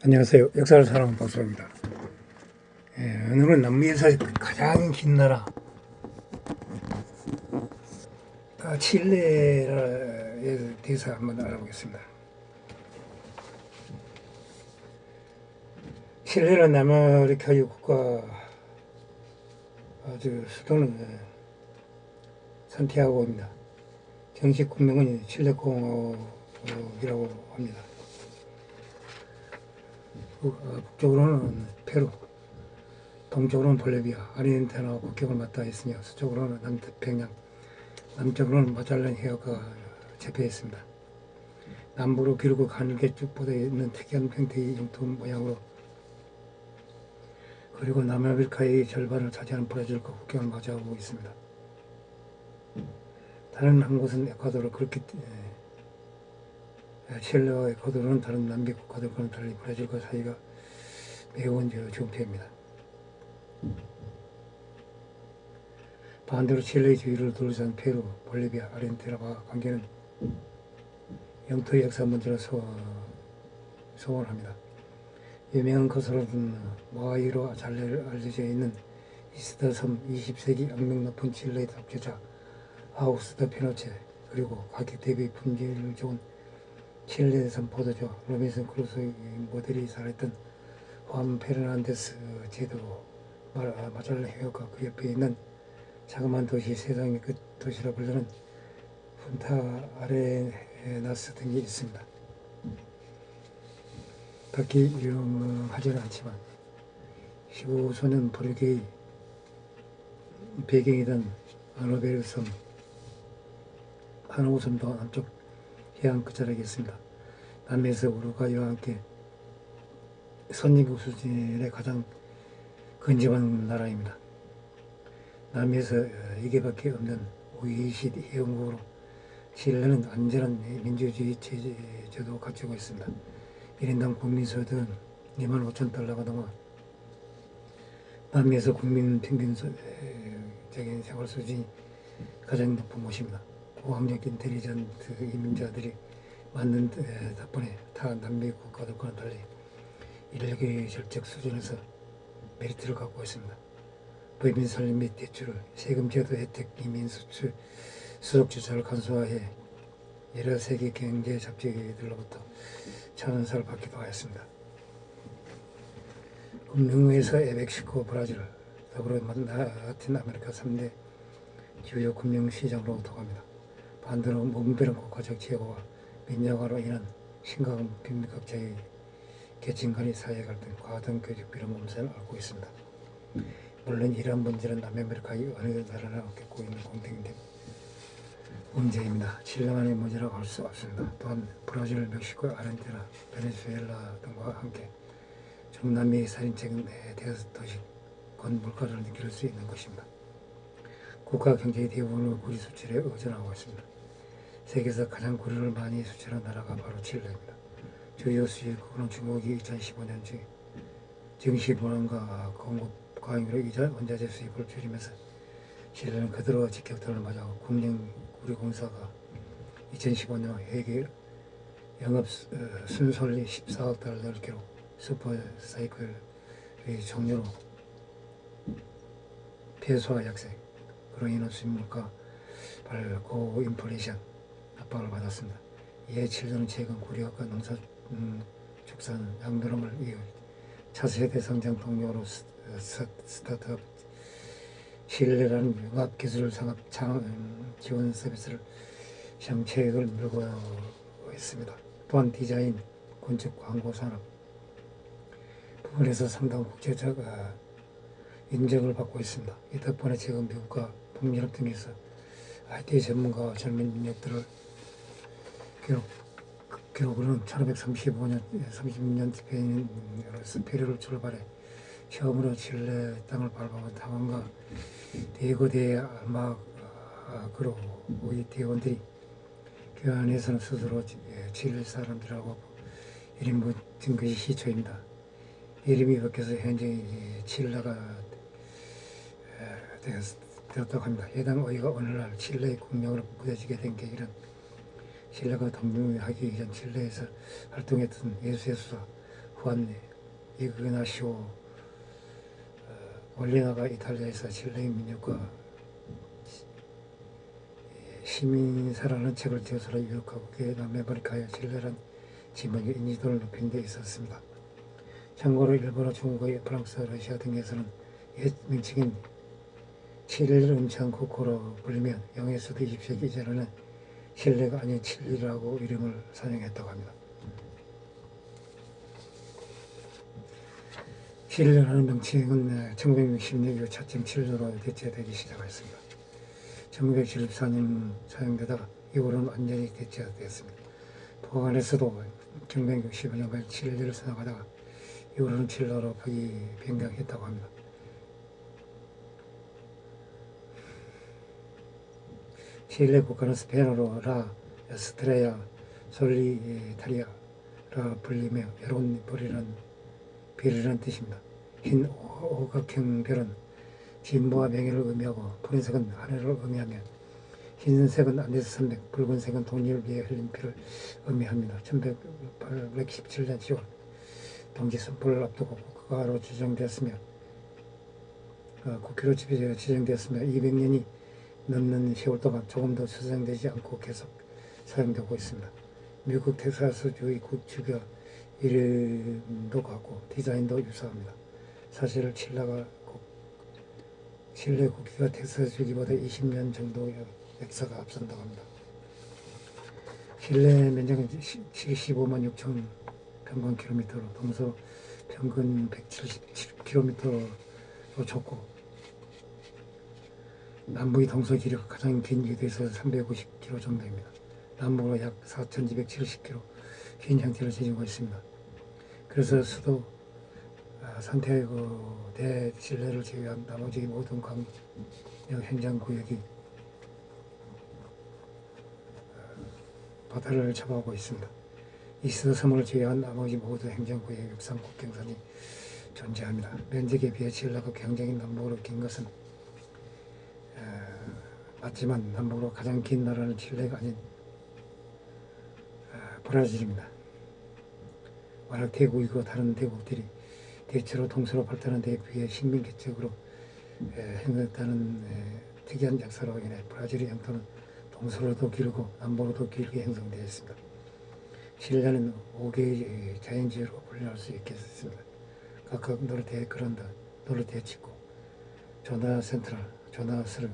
안녕하세요. 역사를 사랑하는 박수입니다. 오늘은 남미에서 가장 긴 나라 칠레에 대해서 한번 알아보겠습니다. 칠레는 남아메리카 국가 수도는 산티아고입니다. 정식 국명은 칠레공화국이라고 합니다. 북쪽으로는 페루, 동쪽으로는 볼리비아, 아르헨티나와 국경을 맞닿아 있으며 서쪽으로는 남태평양, 남쪽으로는 마잘란 해협과 접해 있습니다. 남부로 길고 가늘게 쭉 뻗어 있는 특이한 형태의 영토 모양으로, 그리고 남아메리카의 절반을 차지하는 브라질과 국경을 마주하고 있습니다. 다른 한 곳은 에콰도르. 그렇기 칠레와 에콰도르는 다른 남미 국가들과는 달리 브라질과 사이가 매우 좋은 편입니다. 반대로 칠레의 주위를 둘러싼 페루, 볼리비아, 아르헨티나와 관계는 영토의 역사 문제로 소원합니다. 유명한 것으로는 모아이로 잘 알려져 있는 이스터 섬, 20세기 악명 높은 칠레의 독재자 아우구스토 피노체, 그리고 가격 대비 품질 좋은 칠레산 포도주 로빈슨 크루소의 모델이 살았던 후안 페르난데스 제도, 마잘란 해협과 그 옆에 있는 자그마한 도시, 세상의 끝 도시라 불리는 푼타 아레나스 등이 있습니다. 딱히 유명하지는 않지만 15소년 포르게의 배경이던 아노베르 섬, 하노우 섬도 남쪽 해안 끝자락에 있습니다. 남미에서 우루과이와 함께 선진국 수준의 가장 근접한 나라입니다. 남미에서 이게밖에 없는 OECD 회원국으로 칠레는 안전한 민주주의 제도を갖추고 있습니다. 1인당 국민소득은 25,000달러가 넘어 남미에서 국민 평균적인 생활 수준이 가장 높은 곳입니다. 고학력 인텔리전트 이민자들이 많은 덕분에 타 남미 국가들과는 달리 인력의 절적 수준에서 메리트를 갖고 있습니다. 법인 설립 및 대출, 세금 제도 혜택, 이민 수출, 수속 주차를 간소화해 여러 세계 경제 잡지들로부터 찬원사를 받기도 하였습니다. 금융에서 멕시코, 브라질, 더불어 라틴 아메리카 3대 주요 금융시장으로 통합니다. 반대로 무분별한 국가적 제고와 민영화로 인한 심각한 빈민각자의 계층 간의 사회 갈등, 과다한 교육비로 몸살을 앓고 있습니다. 물론 이러한 문제는 남아메리카의 어느 나라나 겪고 있는 공통된 문제입니다. 칠레만의 문제라고 할 수 없습니다. 또한 브라질, 멕시코, 아르헨티나, 베네수엘라 등과 함께 중남미의 살인적인 대여섯 도시 곧 물가를 느낄 수 있는 것입니다. 국가 경제의 대부분을 구리 수출에 의존하고 있습니다. 세계에서 가장 구리를 많이 수출한 나라가 바로 칠레입니다. 주요 수입국은 중국이 2015년 증시 불안과 공급 과잉으로 원자재 수입을 줄이면서 칠레는 그대로 직격탄을 맞아 국영구리공사가 2015년 회계 영업 순손리 14억 달러를 기록, 슈퍼사이클의 종료로 폐소와 약세, 그로 인한 수입물가 고인플레이션 압박을 받았습니다. 이에 칠레는 최근 구리학과 농사 축산, 양도림을 이어 차세대 성장 동력으로 스타트업 칠레라는 융합기술 산업 지원 서비스를 시장체액을 밀고 있습니다. 또한 디자인, 건축, 광고 산업 부분에서 상당한 국제적 인정을 받고 있습니다. 이 덕분에 지금 미국과 북유럽 등에서 IT 전문가와 젊은 인력들을 기록으로는 1535년, 36년 페루를 출발해 처음으로 칠레 땅을 밟아본 탐험가 디에고 데 알마그로의 대원들이 그 안에서는 스스로 칠레 사람들하고 이름 붙인 것이 시초입니다. 이름이 바뀌어서 현재 칠레가 되었다고 합니다. 해당 어이가 오늘날 칠레의 국명으로 굳어지게 된 계기는 칠레가 독립하기 이전 칠레에서 활동했던 예수의 수사 후안 이그나시오 몰리나가 이탈리아에서 칠레의 민족과 시민사라는 책을 저서로 유력하고 그의 남아메리카의 칠레란 지역의 인지도를 높이는 데 있었습니다. 참고로 일본어, 중국어, 프랑스, 러시아 등에서는 옛 명칭인 칠레를 음치 않고 고로 불리며 영에서도 20세기 이전에는 칠레가 아닌 칠리라고 이름을 사용했다고 합니다. 칠레라는 명칭은 1960년 이후 차츰 칠레로 대체되기 시작했습니다. 1974년 사용되다가 이후로는 완전히 대체되었습니다. 북한에서도 1965년까지 칠레를 사용하다가 이후로는 칠레로 변경했다고 합니다. 칠레 국가는 스페인어로 라 에스트레야 솔리타리아라 불리며 외로운 별이라는 뜻입니다. 흰 오각형 별은 진보와 명예를 의미하고 푸른색은 하늘을 의미하며 흰색은 안데스 산맥, 붉은색은 독립을 위해 흘린 피를 의미합니다. 1817년 10월 동지 선포를 앞두고 국가로 지정되었으며 국회로 지정되었으며 200년이 넘는 세월 동안 조금도 수정되지 않고 계속 사용되고 있습니다. 미국 텍사스주의 국주가 이름도 같고 디자인도 유사합니다. 사실 칠레 국기가 텍사스주기보다 20년 정도 역사가 앞선다고 합니다. 칠레 면적은 75만 6천 평방킬로미터로 동서 평균 177km로 좁고 남북의 동서 길이가 가장 긴 유대에서 350km 정도입니다. 남북으로 약 4,270km 긴 형태를 지니고 있습니다. 그래서 수도 산티아고 대 칠레를 제외한 나머지 모든 광역 행정구역이 바다를 접하고 있습니다. 이스트 섬을 제외한 나머지 모든 행정구역 육상 국경선이 존재합니다. 면적에 비해 칠레가 굉장히 남북으로 긴 것은 맞지만 남북으로 가장 긴 나라는 칠레가 아닌 브라질입니다. 워낙 대국이고 다른 대국들이 대체로 동서로 발달한 데 비해 식민개척으로 행했다는 특이한 역사로 인해 브라질의 영토는 동서로도 길고 남북으로도 길게 형성되어 있습니다. 칠레는 5개의 자연지역으로 분류할 수 있겠습니다. 각각 노르테 그란다, 노르테 치코, 조나 센트럴, 조나 스르,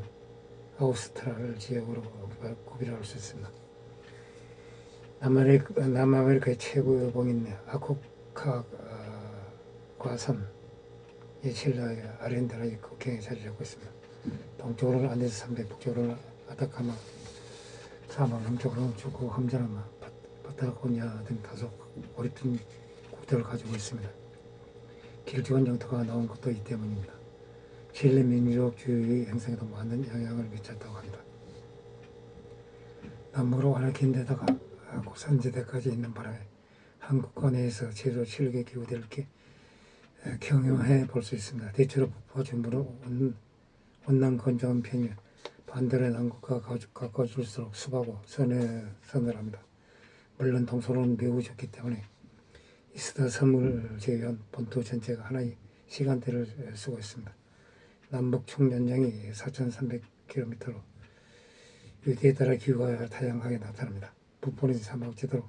아우스트랄 지역으로 구별할 수 있습니다. 남아메리카의 최고의 봉인 아코카과산이 칠레의 아르헨티나의 국경에 자리 잡고 있습니다. 동쪽으로는 안데스 산맥, 북쪽으로는 아타카마 사막, 남쪽으로는 주코, 함자라마, 파타고니아 등 다소 고립된 국토를 가지고 있습니다. 길쭉한 영토가 나온 것도 이 때문입니다. 칠레 민족주의 형성에도 많은 영향을 미쳤다고 합니다. 남북으로 워낙 긴 데다가 곡산지대까지 있는 바람에 한국과 내에서 제조 칠흑에 기후될 게 경험해 볼 수 있습니다. 대체로 북부와 중부로 온난 건조한 편이며 반대로 남극과 가까워질수록 습하고 서늘합니다. 물론 동서로는 매우 좋기 때문에 이스타 섬을 제외한 본토 전체가 하나의 시간대를 쓰고 있습니다. 남북 총 연장이 4,300km로 위기에 따라 기후가 다양하게 나타납니다. 북부는 사막지대로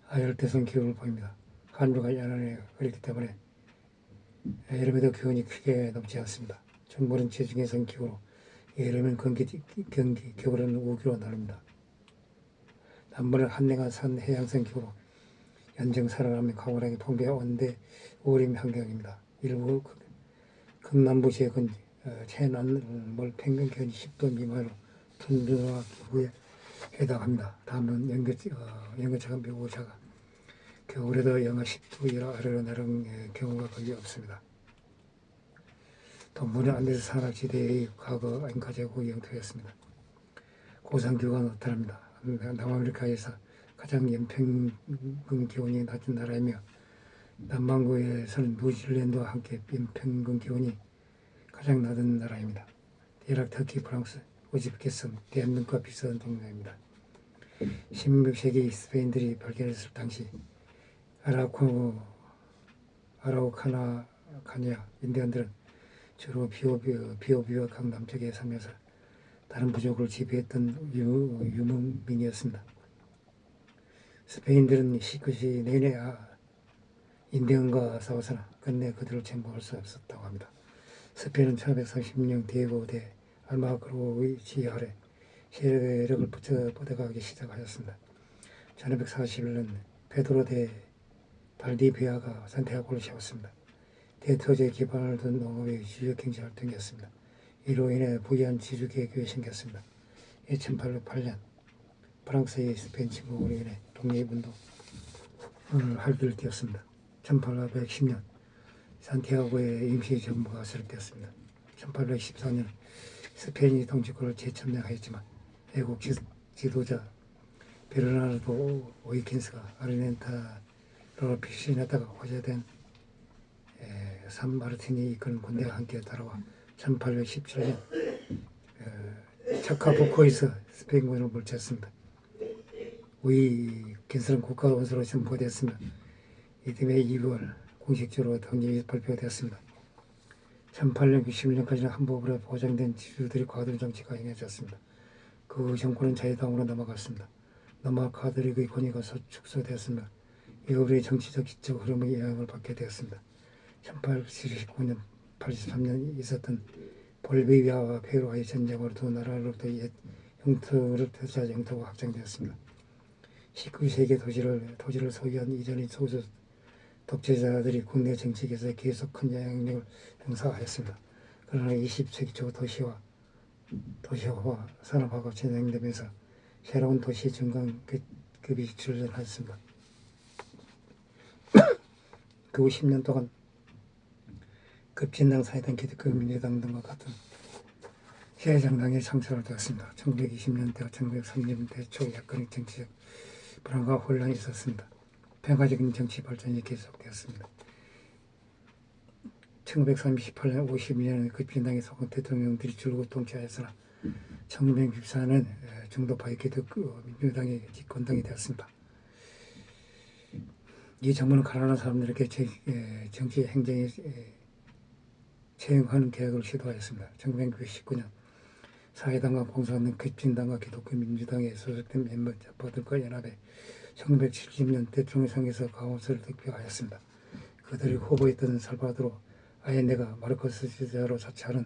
아열대성 기후를 보입니다. 한류가 연안에 흐르기 때문에 여름에도 기온이 크게 높지 않습니다. 중부는 지중해성 기후로 여름엔 경기, 겨울에는 우기로 나눕니다. 남부는 한랭한 산 해양성 기후로 연정 살아남은 강원하게 동배 온대 우림 환경입니다. 일부 극남부 지역은 최남물 평균 기온이 10도 미만으로 툰드라 기후에 해당합니다. 다음은 연거차가 묘고차가 겨울에도 영하 10도 이하 아래로 내려오는 경우가 거의 없습니다. 동부는 안데스 산악지대의 과거 잉카 제국 영토였습니다. 고산기후가 나타납니다. 남아메리카에서 가장 연평균 기온이 낮은 나라이며 남반구에서는 뉴질랜드와 함께 연평균 기온이 가장 낮은 나라입니다. 이라크, 터키, 프랑스, 우즈베키스탄, 대한민국과 비슷한 동네입니다. 16세기 스페인들이 발견했을 당시 아라우카니아 인디언들은 주로 비오비와 강남쪽에 살면서 다른 부족을 지배했던 유목민이었습니다. 스페인들은 19세 내내 인디언과 싸워서나 끝내 그들을 정복할 수 없었다고 합니다. 스페인은 1536년 디에고 대 알마그로의 지휘 아래 세력을 뻗어가기 시작하였습니다. 1541년 페드로 데 발디비아가 산티아고를 세웠습니다. 대토지에 기반을 둔 농업의 주요 경제 활동이었습니다. 이로 인해 부유한 지주계급이 생겼습니다. 1808년 프랑스의 스페인 침공으로 인해 독립운동을 할 길을 띄었습니다. 1810년 산티아고의 임시정부가 설립되었습니다. 1814년 스페인이 통치권을 재점령하였지만 애국 지도자 베르나르도 오이킨스가 아르헨타로를 피신했다가 호재된 산마르틴이 이끄는 군대와 함께 따라와 1817년 차카부코에서 스페인군을 물리쳤습니다. 오이킨스는 국가원수로 선포됐으며 이듬해 2월 공식적으로 독립이 발표되었습니다. 1891년까지는 한복으로 보장된 지주들이 과도한 정치가 행해졌습니다. 그 정권은 자유당으로 넘어갔습니다. 카톨릭의 권위가 축소되었습니다. 이후의 정치적 기적 흐름의 영향을 받게 되었습니다. 1879년, 83년 있었던 볼리비아와 페루와의 전쟁으로 두 나라로부터 옛 영토를 되찾아 영토가 확장되었습니다. 19세기 토지를 소유한 이전의 소수 독재자들이 국내 정치에서 계속 큰 영향력을 행사하였습니다. 그러나 20세기 초 도시화 산업화가 진행되면서 새로운 도시 증강급이 출현하였습니다. 그 후 10년 동안 급진당 사회당 기득권 민주당 등과 같은 시야정당이 창설되었습니다. 1920년대와 1930년대 초 약간의 정치적 불안과 혼란이 있었습니다. 평화적인 정치 발전이 계속되었습니다. 1938년 52년에 급진당에 속한 대통령들이 줄곧 통치하였으나 1964년 중도파의 민주당이 집권당이 되었습니다. 이 정부는 가난한 사람들에게 정치 행정에 채용하는 계획을 시도하였습니다. 1999년 사회당과 공산당, 급진당과 기독교 민주당에 소속된 멤버 자파들과 연합해 1970년 대통령 선거에서 과반수를 득표하였습니다. 그들이 후보였던 살바도르 아yen데가 마르코스 지도자로 자처하는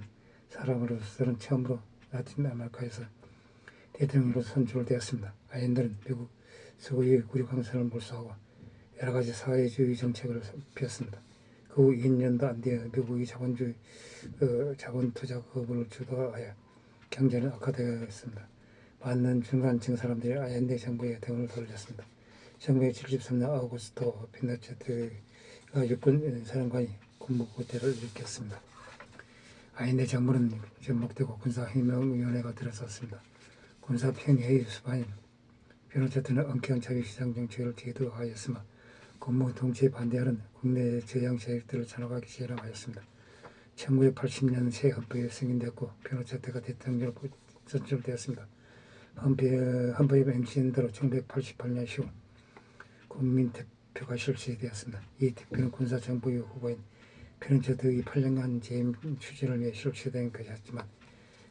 사람으로서는 처음으로 라틴 아메리카에서 대통령으로 선출되었습니다. 아yen데는 미국 서구의 구류 강선을 몰수하고 여러 가지 사회주의 정책을 폈습니다. 그 후 2년도 안 뒤에 미국의 자본 투자 거부를 주도하여 경제는 악화되었습니다. 많은 중간층 사람들이 아yen데 정부에 등을 돌렸습니다. 1973년 아우구스토 피노체트가 육군 사령관이 군부구태를 일으켰습니다. 아yen데 정부는 전복되고 군사혁명위원회가 들어섰습니다. 군사평의회의 수반인 피노체트는 엄격한 자유시장 정책을 제도하였으며 군부 통치에 반대하는 국내 저양 세력들을 잔혹하게 실행하였습니다. 1980년 새 헌법이 승인됐고 피노체트가 대통령으로 선출되었습니다. 헌법의 맹신대로 1988년 10월 국민투표가 실시되었습니다. 이 투표는 군사정부의 후보인 피노체트의 8년간 재임 추진을 위해 실시된 것이었지만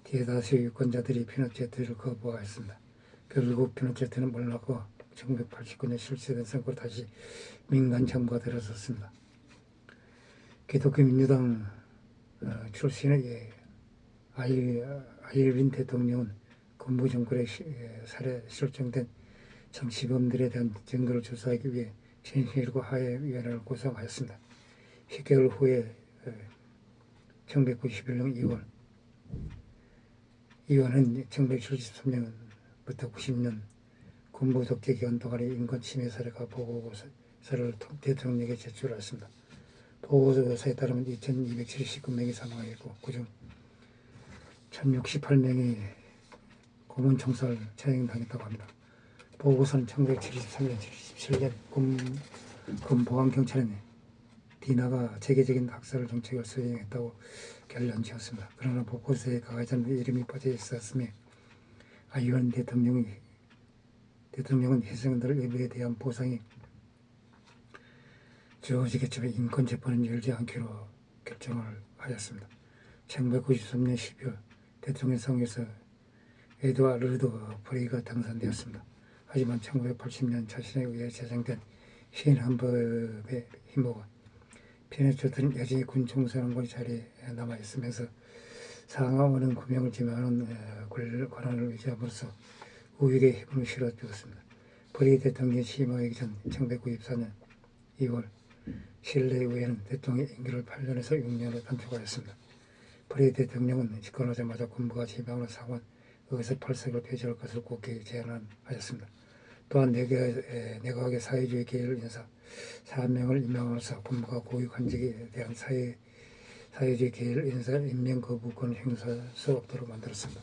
대다수의 유권자들이 피노체트를 거부하였습니다. 결국 피노체트는 물러나고 1989년 실시된 선거로 다시 민간 정부가 들어섰습니다. 기독교 민주당 출신의 아일린 대통령은 군부 정권의 살해 실종된 정치범들에 대한 증거를 조사하기 위해 진실과 화해위원회를 구성하였습니다. 10개월 후에 1991년 2월 위원회는 1973년부터 90년 군부 독재 기간 동안의 인권 침해 사례가 보고서를 대통령에게 제출했습니다. 보고서에 따르면 2279명이 사망했고 그중 1068명이 고문 총살 처형당했다고 합니다. 보고서는 1973년, 77년 군보안경찰인 디나가 체계적인 학살 정책을 수행했다고 결론지었습니다. 그러나 보고서에 가해자는 이름이 빠져 있었으며 아이원 대통령은 희생자들 일부에 대한 보상이 주어지겠지만 인권 재판은 열지 않기로 결정을 하였습니다. 1993년 12월 대통령 선거에서 에드와르드 프레이가 당선되었습니다. 하지만 1980년 자신에 의해 제정된 시행헌법에 힘입어 피노체트는 여전히 군 총사령관 자리에 남아있으면서 상하원은 구명을 지명하는 권한을 유지함으로써 우익의 힘을 실어주었습니다. 프레이 대통령이 취임하기 전 1994년 2월 칠레 의회는 대통령 임기를 8년에서 6년으로 단축하였습니다. 프레이 대통령은 집권하자마자 군부가 지명하는 상원 의회에서 8석을 폐지할 것을 국회에 제안하였습니다. 또한 내각의 사회주의 계열 인사 4명을 임명함으로써 군부가 고위 관직에 대한 사회주의 계열 인사 임명 거부권을 행사할 수 없도록 만들었습니다.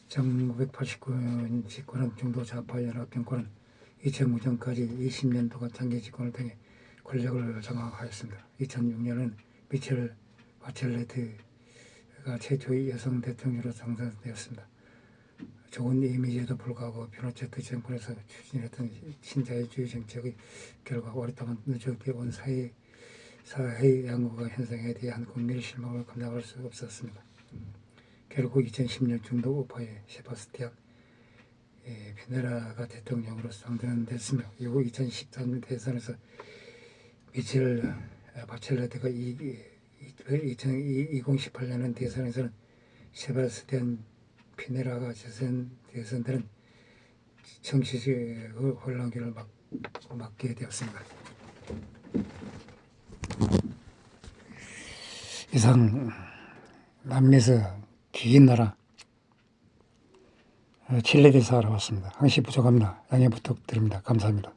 1989년 집권한 중도 좌파 연합정권은 2009년까지 20년 동안 장기 집권을 통해 권력을 장악하였습니다. 2006년은 미첼 바첼레트가 최초의 여성 대통령으로 당선되었습니다. 좋은 이미지에도 불구하고 피노체트 정권에서 추진했던 신자유주의 정책의 결과 오랫동안 누적되어 온 사회 양극화 현상에 대한 국민의 실망을 감당할 수 없었습니다. 결국 2010년 중도 우파의 세바스티안 피네라가 대통령으로 당선됐으며 이후 2013년 대선에서 미첼 바첼레트가 2018년 대선에서는 세바스티안 피네라가 대선되는 정치적 혼란기를 맞게 되었습니다. 이상 남미에서 긴 나라 칠레에 대해서 알아봤습니다. 항시 부족합니다. 양해 부탁드립니다. 감사합니다.